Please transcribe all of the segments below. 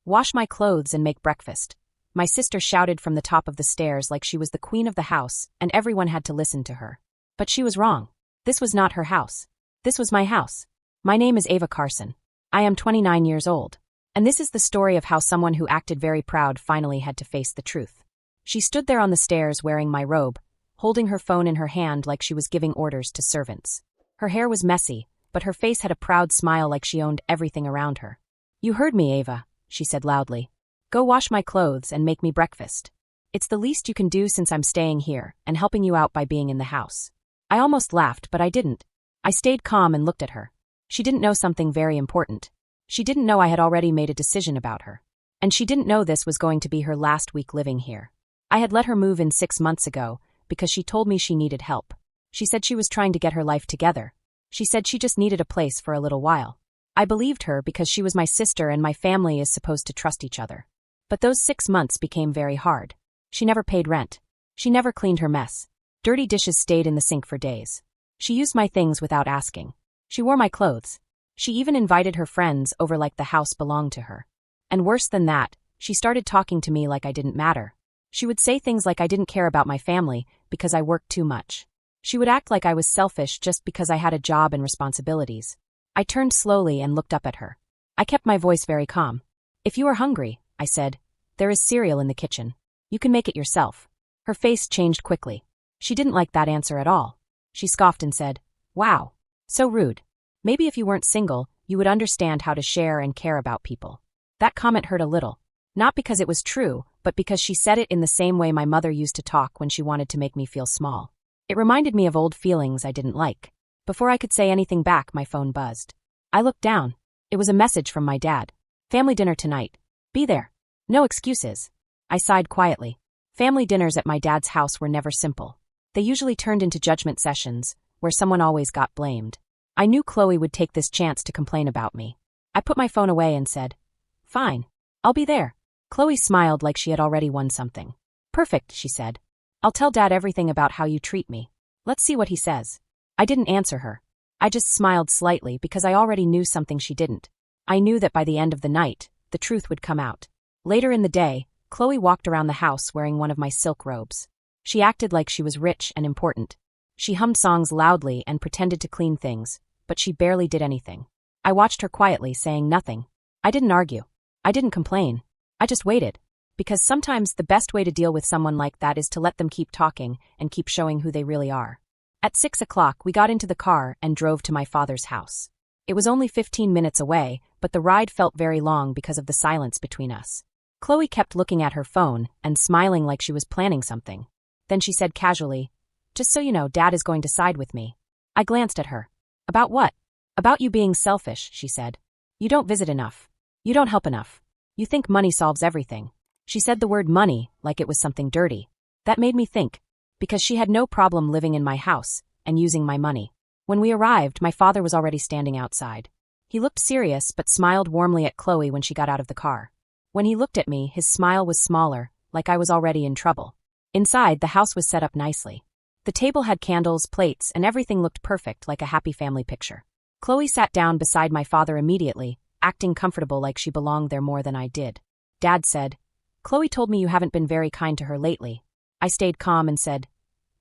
Wash my clothes and make breakfast. My sister shouted from the top of the stairs like she was the queen of the house, and everyone had to listen to her. But she was wrong. This was not her house. This was my house. My name is Ava Carson. I am 29 years old. And this is the story of how someone who acted very proud finally had to face the truth. She stood there on the stairs wearing my robe, holding her phone in her hand like she was giving orders to servants. Her hair was messy, but her face had a proud smile like she owned everything around her. You heard me, Ava, she said loudly. Go wash my clothes and make me breakfast. It's the least you can do since I'm staying here and helping you out by being in the house. I almost laughed, but I didn't. I stayed calm and looked at her. She didn't know something very important. She didn't know I had already made a decision about her. And she didn't know this was going to be her last week living here. I had let her move in 6 months ago because she told me she needed help. She said she was trying to get her life together. She said she just needed a place for a little while. I believed her because she was my sister and my family is supposed to trust each other. But those 6 months became very hard. She never paid rent. She never cleaned her mess. Dirty dishes stayed in the sink for days. She used my things without asking. She wore my clothes. She even invited her friends over like the house belonged to her. And worse than that, she started talking to me like I didn't matter. She would say things like I didn't care about my family because I worked too much. She would act like I was selfish just because I had a job and responsibilities. I turned slowly and looked up at her. I kept my voice very calm. If you are hungry, I said, there is cereal in the kitchen. You can make it yourself. Her face changed quickly. She didn't like that answer at all. She scoffed and said, wow, so rude. Maybe if you weren't single, you would understand how to share and care about people. That comment hurt a little. Not because it was true, but because she said it in the same way my mother used to talk when she wanted to make me feel small. It reminded me of old feelings I didn't like. Before I could say anything back, my phone buzzed. I looked down. It was a message from my dad. Family dinner tonight. Be there. No excuses. I sighed quietly. Family dinners at my dad's house were never simple. They usually turned into judgment sessions, where someone always got blamed. I knew Chloe would take this chance to complain about me. I put my phone away and said, fine. I'll be there. Chloe smiled like she had already won something. Perfect, she said. I'll tell Dad everything about how you treat me. Let's see what he says. I didn't answer her. I just smiled slightly because I already knew something she didn't. I knew that by the end of the night, the truth would come out. Later in the day, Chloe walked around the house wearing one of my silk robes. She acted like she was rich and important. She hummed songs loudly and pretended to clean things, but she barely did anything. I watched her quietly, saying nothing. I didn't argue. I didn't complain. I just waited. Because sometimes the best way to deal with someone like that is to let them keep talking and keep showing who they really are. At 6 o'clock, we got into the car and drove to my father's house. It was only 15 minutes away, but the ride felt very long because of the silence between us. Chloe kept looking at her phone and smiling like she was planning something. Then she said casually, just so you know, Dad is going to side with me. I glanced at her. About what? About you being selfish, she said. You don't visit enough. You don't help enough. You think money solves everything. She said the word money like it was something dirty. That made me think. Because she had no problem living in my house and using my money. When we arrived, my father was already standing outside. He looked serious but smiled warmly at Chloe when she got out of the car. When he looked at me, his smile was smaller, like I was already in trouble. Inside, the house was set up nicely. The table had candles, plates, and everything looked perfect like a happy family picture. Chloe sat down beside my father immediately, acting comfortable like she belonged there more than I did. Dad said, Chloe told me you haven't been very kind to her lately. I stayed calm and said,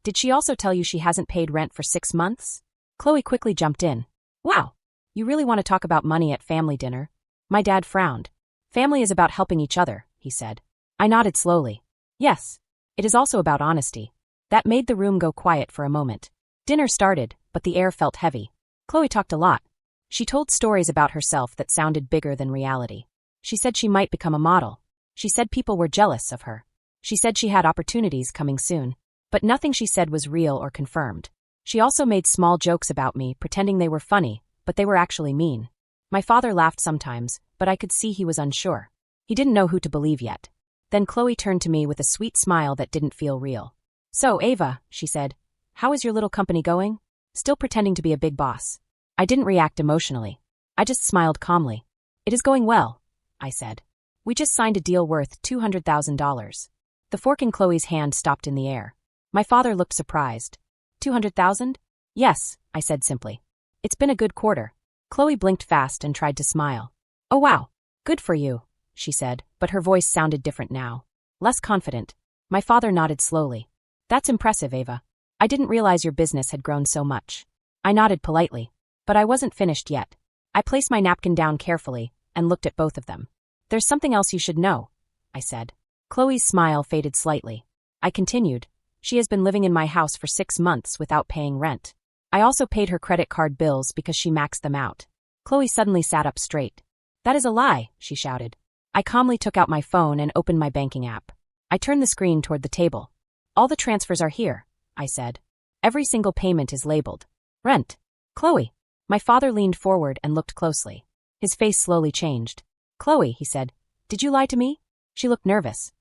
did she also tell you she hasn't paid rent for 6 months? Chloe quickly jumped in. Wow, you really want to talk about money at family dinner? My dad frowned. Family is about helping each other, he said. I nodded slowly. Yes. It is also about honesty. That made the room go quiet for a moment. Dinner started, but the air felt heavy. Chloe talked a lot. She told stories about herself that sounded bigger than reality. She said she might become a model. She said people were jealous of her. She said she had opportunities coming soon. But nothing she said was real or confirmed. She also made small jokes about me, pretending they were funny, but they were actually mean. My father laughed sometimes, but I could see he was unsure. He didn't know who to believe yet. Then Chloe turned to me with a sweet smile that didn't feel real. So, Ava, she said, how is your little company going? Still pretending to be a big boss. I didn't react emotionally. I just smiled calmly. It is going well, I said. We just signed a deal worth $200,000. The fork in Chloe's hand stopped in the air. My father looked surprised. 200,000? Yes, I said simply. It's been a good quarter. Chloe blinked fast and tried to smile. Oh wow, good for you. she said, but her voice sounded different now. Less confident. My father nodded slowly. That's impressive, Ava. I didn't realize your business had grown so much. I nodded politely. But I wasn't finished yet. I placed my napkin down carefully and looked at both of them. There's something else you should know, I said. Chloe's smile faded slightly. I continued. She has been living in my house for 6 months without paying rent. I also paid her credit card bills because she maxed them out. Chloe suddenly sat up straight. That is a lie, she shouted. I calmly took out my phone and opened my banking app. I turned the screen toward the table. All the transfers are here, I said. Every single payment is labeled. Rent. Chloe. My father leaned forward and looked closely. His face slowly changed. Chloe, he said, did you lie to me? She looked nervous.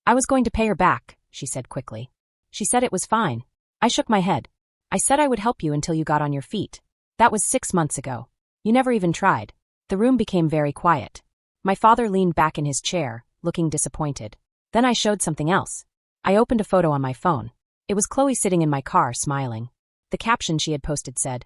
I was going to pay her back, she said quickly. She said it was fine. I shook my head. I said I would help you until you got on your feet. That was 6 months ago. You never even tried. The room became very quiet. My father leaned back in his chair, looking disappointed. Then I showed something else. I opened a photo on my phone. It was Chloe sitting in my car, smiling. The caption she had posted said,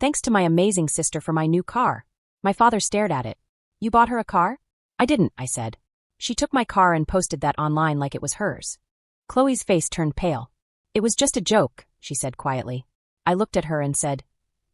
"Thanks to my amazing sister for my new car." My father stared at it. You bought her a car? I didn't, I said. She took my car and posted that online like it was hers. Chloe's face turned pale. It was just a joke, she said quietly. I looked at her and said,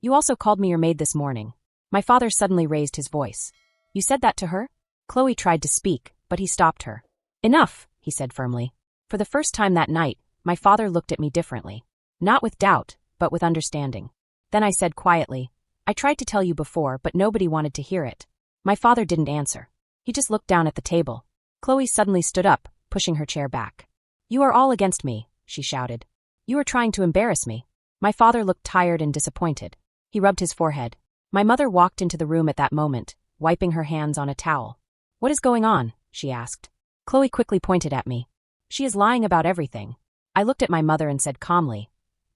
you also called me your maid this morning. My father suddenly raised his voice. You said that to her? Chloe tried to speak, but he stopped her. Enough, he said firmly. For the first time that night, my father looked at me differently. Not with doubt, but with understanding. Then I said quietly, I tried to tell you before, but nobody wanted to hear it. My father didn't answer. He just looked down at the table. Chloe suddenly stood up, pushing her chair back. You are all against me, she shouted. You are trying to embarrass me. My father looked tired and disappointed. He rubbed his forehead. My mother walked into the room at that moment, wiping her hands on a towel. What is going on? She asked. Chloe quickly pointed at me. She is lying about everything. I looked at my mother and said calmly,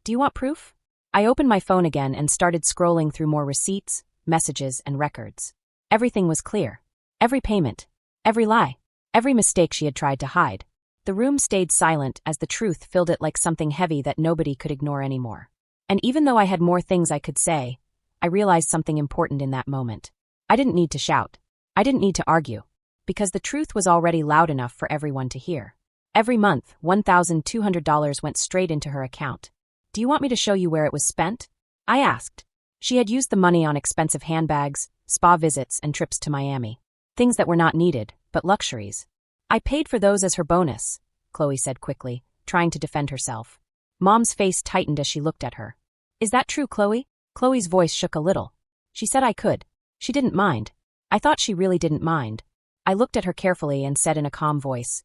do you want proof? I opened my phone again and started scrolling through more receipts, messages, and records. Everything was clear. Every payment. Every lie. Every mistake she had tried to hide. The room stayed silent as the truth filled it like something heavy that nobody could ignore anymore. And even though I had more things I could say, I realized something important in that moment. I didn't need to shout. I didn't need to argue. Because the truth was already loud enough for everyone to hear. Every month, $1,200 went straight into her account. Do you want me to show you where it was spent? I asked. She had used the money on expensive handbags, spa visits, and trips to Miami. Things that were not needed, but luxuries. I paid for those as her bonus, Chloe said quickly, trying to defend herself. Mom's face tightened as she looked at her. Is that true, Chloe? Chloe's voice shook a little. She said I could. She didn't mind. I thought she really didn't mind. I looked at her carefully and said in a calm voice,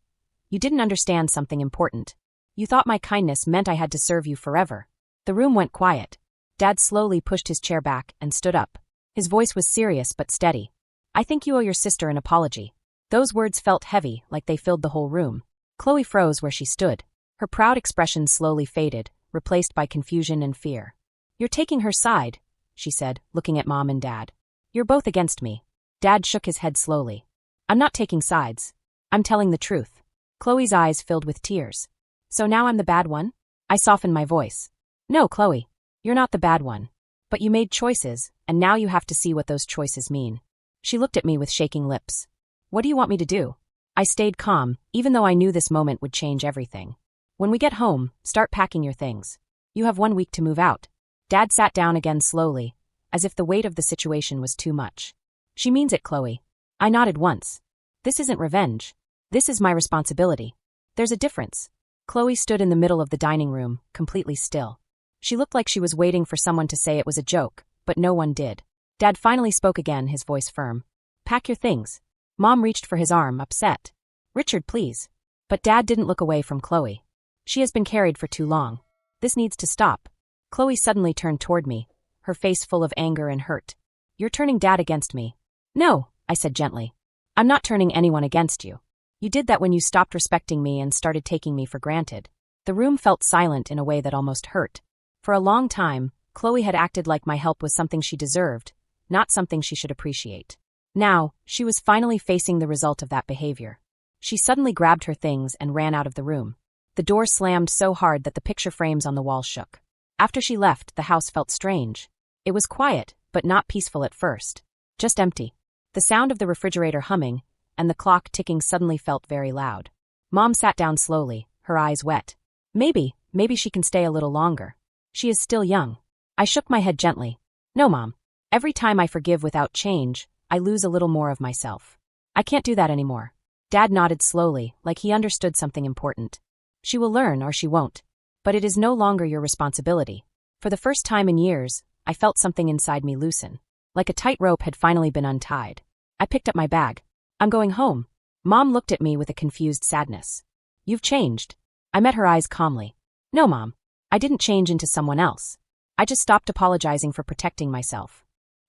you didn't understand something important. You thought my kindness meant I had to serve you forever. The room went quiet. Dad slowly pushed his chair back and stood up. His voice was serious but steady. I think you owe your sister an apology. Those words felt heavy, like they filled the whole room. Chloe froze where she stood. Her proud expression slowly faded, replaced by confusion and fear. You're taking her side, she said, looking at Mom and Dad. You're both against me. Dad shook his head slowly. I'm not taking sides. I'm telling the truth. Chloe's eyes filled with tears. So now I'm the bad one? I softened my voice. No, Chloe. You're not the bad one. But you made choices, and now you have to see what those choices mean. She looked at me with shaking lips. What do you want me to do? I stayed calm, even though I knew this moment would change everything. When we get home, start packing your things. You have 1 week to move out. Dad sat down again slowly, as if the weight of the situation was too much. She means it, Chloe. I nodded once. This isn't revenge. This is my responsibility. There's a difference. Chloe stood in the middle of the dining room, completely still. She looked like she was waiting for someone to say it was a joke, but no one did. Dad finally spoke again, his voice firm. Pack your things. Mom reached for his arm, upset. Richard, please. But Dad didn't look away from Chloe. She has been carried for too long. This needs to stop. Chloe suddenly turned toward me, her face full of anger and hurt. You're turning Dad against me. No, I said gently. I'm not turning anyone against you. You did that when you stopped respecting me and started taking me for granted. The room felt silent in a way that almost hurt. For a long time, Chloe had acted like my help was something she deserved, not something she should appreciate. Now, she was finally facing the result of that behavior. She suddenly grabbed her things and ran out of the room. The door slammed so hard that the picture frames on the wall shook. After she left, the house felt strange. It was quiet, but not peaceful at first. Just empty. The sound of the refrigerator humming, and the clock ticking suddenly felt very loud. Mom sat down slowly, her eyes wet. Maybe she can stay a little longer. She is still young. I shook my head gently. No, Mom. Every time I forgive without change, I lose a little more of myself. I can't do that anymore. Dad nodded slowly, like he understood something important. She will learn or she won't. But it is no longer your responsibility. For the first time in years, I felt something inside me loosen. Like a tight rope had finally been untied. I picked up my bag. I'm going home. Mom looked at me with a confused sadness. You've changed. I met her eyes calmly. No, Mom. I didn't change into someone else. I just stopped apologizing for protecting myself.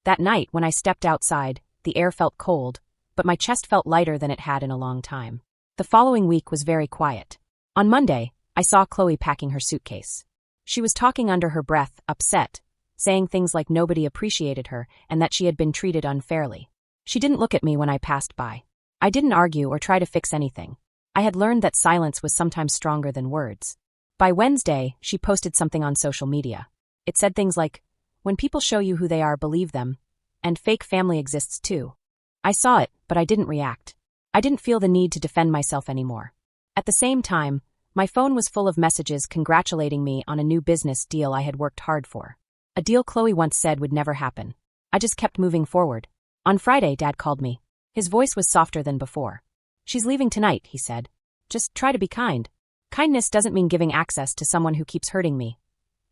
That night, when I stepped outside, the air felt cold, but my chest felt lighter than it had in a long time. The following week was very quiet. On Monday, I saw Chloe packing her suitcase. She was talking under her breath, upset, saying things like nobody appreciated her and that she had been treated unfairly. She didn't look at me when I passed by. I didn't argue or try to fix anything. I had learned that silence was sometimes stronger than words. By Wednesday, she posted something on social media. It said things like, "When people show you who they are, believe them, and fake family exists too." I saw it, but I didn't react. I didn't feel the need to defend myself anymore. At the same time, my phone was full of messages congratulating me on a new business deal I had worked hard for. A deal Chloe once said would never happen. I just kept moving forward. On Friday, Dad called me. His voice was softer than before. "She's leaving tonight," he said. "Just try to be kind." "Kindness doesn't mean giving access to someone who keeps hurting me,"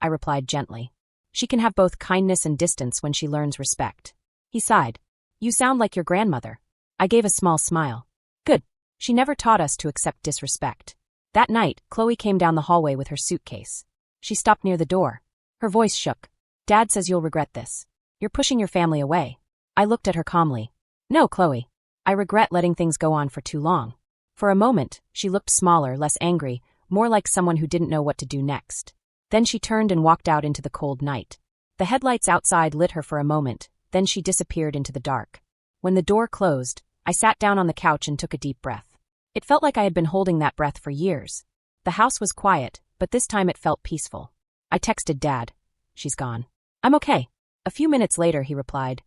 I replied gently. "She can have both kindness and distance when she learns respect." He sighed. "You sound like your grandmother." I gave a small smile. "Good. She never taught us to accept disrespect." That night, Chloe came down the hallway with her suitcase. She stopped near the door. Her voice shook. "Dad says you'll regret this. You're pushing your family away." I looked at her calmly. "No, Chloe. I regret letting things go on for too long." For a moment, she looked smaller, less angry, more like someone who didn't know what to do next. Then she turned and walked out into the cold night. The headlights outside lit her for a moment, then she disappeared into the dark. When the door closed, I sat down on the couch and took a deep breath. It felt like I had been holding that breath for years. The house was quiet, but this time it felt peaceful. I texted Dad. "She's gone." "I'm okay." A few minutes later, he replied,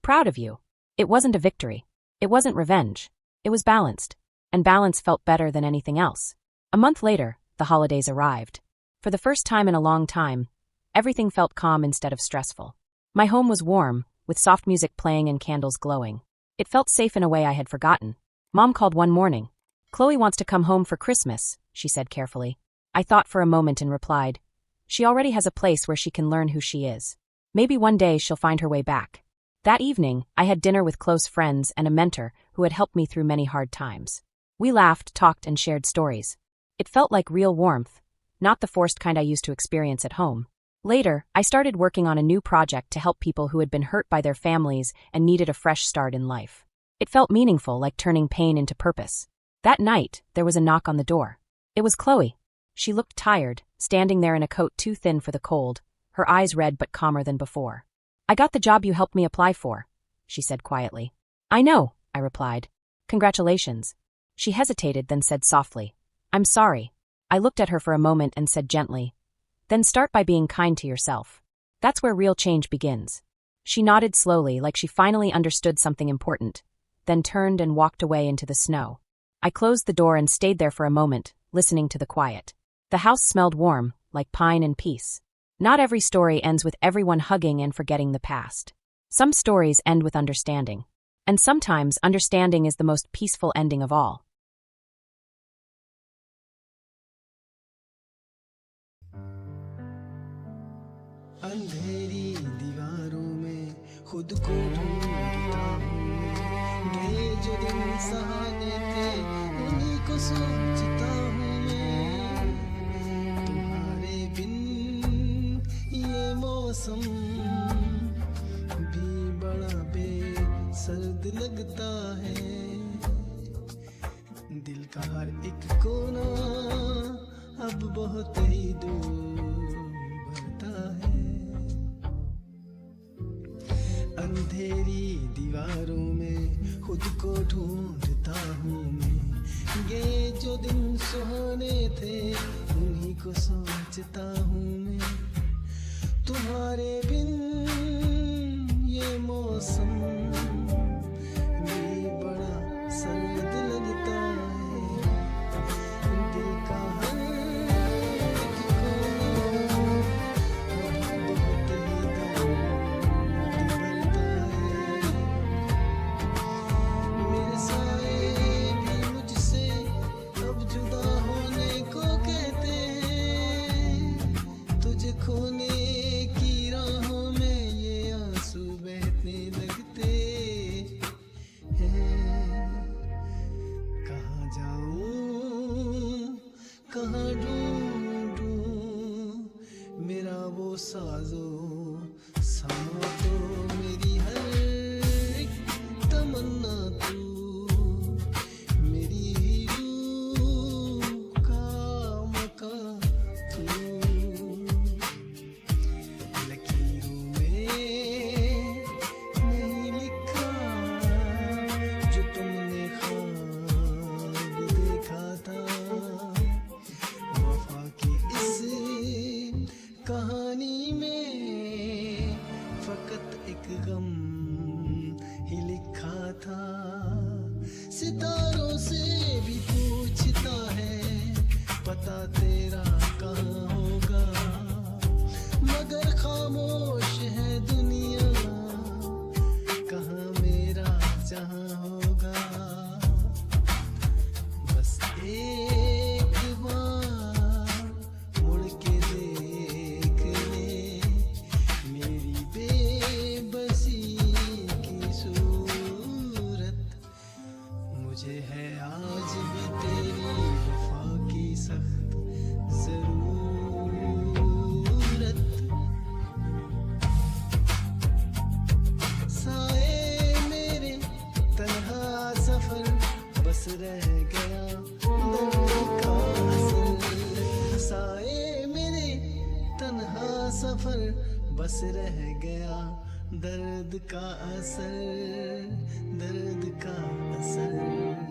"Proud of you." It wasn't a victory. It wasn't revenge. It was balanced. And balance felt better than anything else. A month later, the holidays arrived. For the first time in a long time, everything felt calm instead of stressful. My home was warm, with soft music playing and candles glowing. It felt safe in a way I had forgotten. Mom called one morning. "Chloe wants to come home for Christmas," she said carefully. I thought for a moment and replied, "She already has a place where she can learn who she is. Maybe one day she'll find her way back." That evening, I had dinner with close friends and a mentor who had helped me through many hard times. We laughed, talked, and shared stories. It felt like real warmth, not the forced kind I used to experience at home. Later, I started working on a new project to help people who had been hurt by their families and needed a fresh start in life. It felt meaningful, like turning pain into purpose. That night, there was a knock on the door. It was Chloe. She looked tired, standing there in a coat too thin for the cold, her eyes red but calmer than before. "I got the job you helped me apply for," she said quietly. "I know," I replied. "Congratulations." She hesitated, then said softly, "I'm sorry." I looked at her for a moment and said gently, "Then start by being kind to yourself. That's where real change begins." She nodded slowly, like she finally understood something important, then turned and walked away into the snow. I closed the door and stayed there for a moment, listening to the quiet. The house smelled warm, like pine and peace. Not every story ends with everyone hugging and forgetting the past. Some stories end with understanding. And sometimes understanding is the most peaceful ending of all. अंधेरी दीवारों में खुद को ढूंढता हूँ मैं, गए जो दिन सहारे थे उन्हीं को सोचता हूँ मैं, तुम्हारे बिन ये मौसम भी बड़ा बेसर्द लगता है, दिल का हर एक कोना अब बहुत ही दूर भरता है। अंधेरी दीवारों में खुद को ढूंढता हूँ मैं, ये जो दिन सुहाने थे उन्हीं को सोचता हूँ मैं, तुम्हारे बिन ये मौसम भी बड़ा ना तू मेरी रूह का मकान तू लकीरों में नहीं लिखा जो तुमने ख्वाब देखा था वफा की इस कहानी में फकत एक गम ही लिखा था सितारों से भी पूछता है पता तेरा कहाँ होगा मगर खामोश है दुनिया कहाँ मेरा जहाँ होगा बस एक बार मुड़ के देख ले मेरी बेबसी की सूरत मुझे है आज भी तेरी वफा की सख्त जरूरत साए मेरे तन्हा सफर बस रह गया दर्द का असर साए मेरे तन्हा सफर बस रह गया दर्द का असर